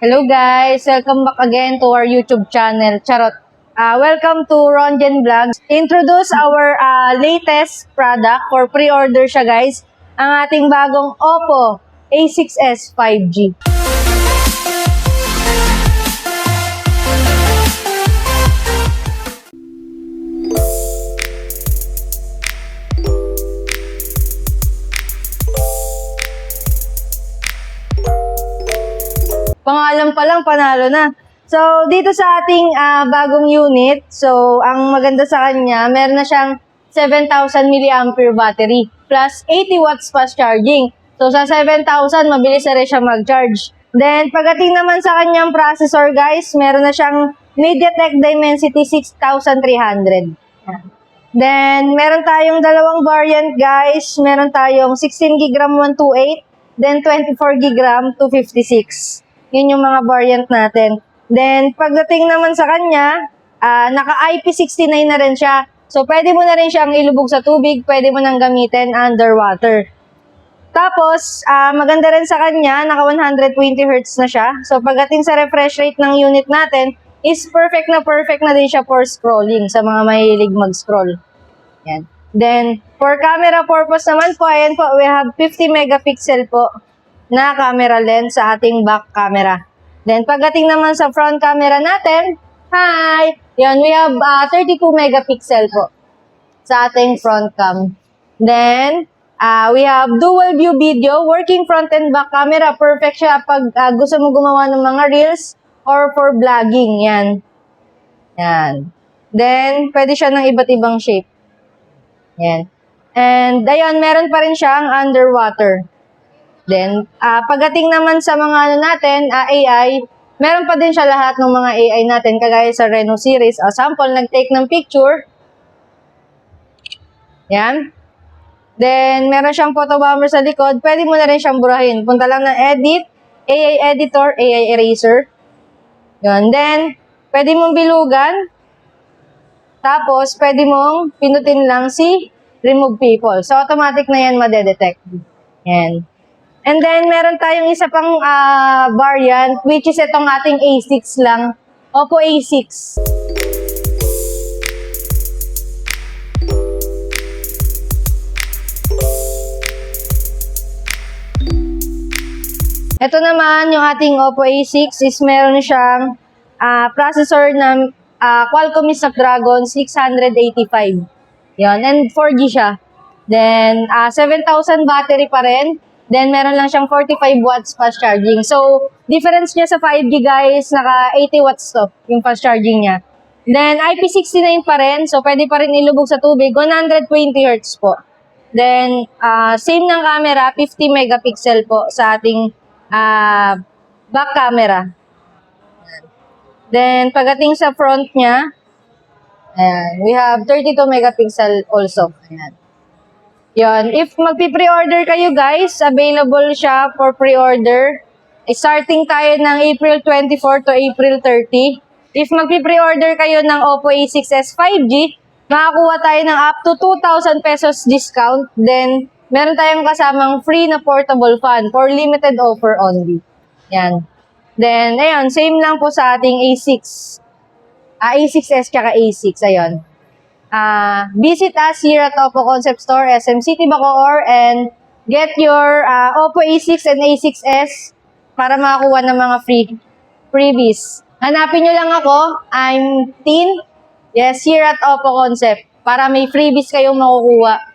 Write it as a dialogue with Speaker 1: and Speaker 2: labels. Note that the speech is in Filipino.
Speaker 1: Hello guys! Welcome back again to our YouTube channel. Charot! Welcome to Ronjen Vlogs. Introduce our latest product for pre-order siya guys. Ang ating bagong Oppo A6s 5G. Pangalan pa lang, panalo na. So, dito sa ating bagong unit, so, ang maganda sa kanya, meron na siyang 7,000 mAh battery plus 80 watts fast charging. So, sa 7,000, mabilis na rin siya mag-charge. Then, pagdating naman sa kanyang processor, guys, meron na siyang MediaTek Dimensity 6300. Then, meron tayong dalawang variant, guys. Meron tayong 16GB RAM 128, then 24GB RAM 256. Yun yung mga variant natin. Then, pagdating naman sa kanya, naka-IP69 na rin siya. So, pwede mo na rin siyang ilubog sa tubig, pwede mo nang gamitin underwater. Tapos, maganda rin sa kanya, naka 120Hz na siya. So, pagdating sa refresh rate ng unit natin, is perfect na din siya for scrolling sa mga mahilig mag-scroll. Yan. Then, for camera purpose naman po, ayan po, we have 50 megapixel po na camera lens sa ating back camera. Then, pagdating naman sa front camera natin, hi! Yan, we have 32 megapixel po sa ating front cam. Then, we have dual view video, working front and back camera. Perfect siya pag gusto mo gumawa ng mga reels or for vlogging. Yan. Yan. Then, pwede siya ng iba't ibang shape. Yan. And, ayun, meron pa rin siyang underwater. Then, pagdating naman sa mga natin, AI, meron pa din siya lahat ng mga AI natin, kagaya sa Reno series. Sample, nag-take ng picture. Yan. Then, meron siyang photo bomber sa likod. Pwede mo na rin siyang burahin. Punta lang ng edit, AI editor, AI eraser. Yan. Then, pwede mong bilugan. Tapos, pwede mong pinutin lang si remove people. So, automatic na yan madedetect. Yan. And then, meron tayong isa pang variant, which is itong ating A6 lang. Oppo A6. Ito naman, yung ating Oppo A6 is meron siyang processor na Qualcomm Snapdragon 685. Yan, and 4G siya. Then, 7,000 battery pa rin. Then, meron lang siyang 45 watts fast charging. So, difference niya sa 5G guys, naka 80 watts to, yung fast charging niya. Then, IP69 pa rin. So, pwede pa rin ilubog sa tubig. 120Hz po. Then, same ng camera, 50 megapixel po sa ating back camera. Then, pagdating sa front niya, ayan, we have 32 megapixel also. Ayan. Yan. If magpi-pre-order kayo guys, available siya for pre-order. Starting tayo ng April 24 to April 30. If magpi-pre-order kayo ng Oppo A6s 5G, makakuha tayo ng up to 2,000 pesos discount. Then, meron tayong kasamang free na portable fan for limited offer only. Yan. Then, ayun, same lang po sa ating A6. A6s kaka A6, ayun. Visit us here at Oppo Concept Store, SM City Bacoor, and get your Oppo A6 and A6s para makakuha ng mga freebies. Hanapin nyo lang ako. I'm Tin. Yes, here at Oppo Concept para may freebies kayong makukuha.